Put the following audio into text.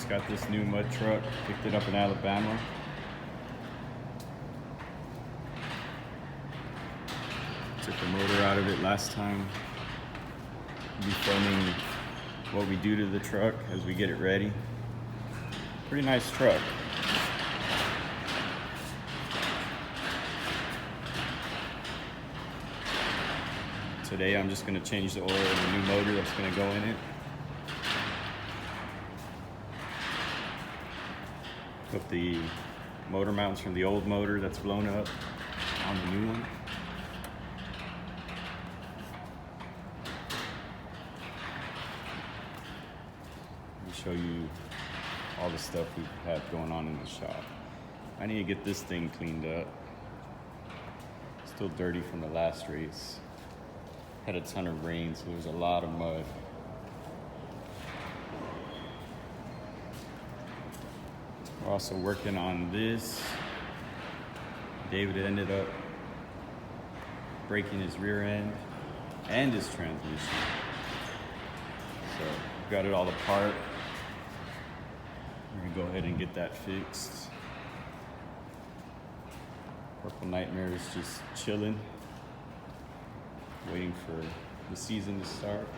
Just got this new mud truck, picked it up in Alabama. Took the motor out of it last time. We'll be filming what we do to the truck as we get it ready. Pretty nice truck. Today I'm just going to change the oil of the new motor that's going to go in it. Put the motor mounts from the old motor that's blown up on the new one. Let me show you all the stuff we have going on in the shop. I need to get this thing cleaned up. Still dirty from the last race. Had a ton of rain, so there was a lot of mud. We're also working on this. David ended up breaking his rear end and his transmission. So got it all apart. We're gonna go ahead and get that fixed. Purple Nightmare is just chilling, waiting for the season to start.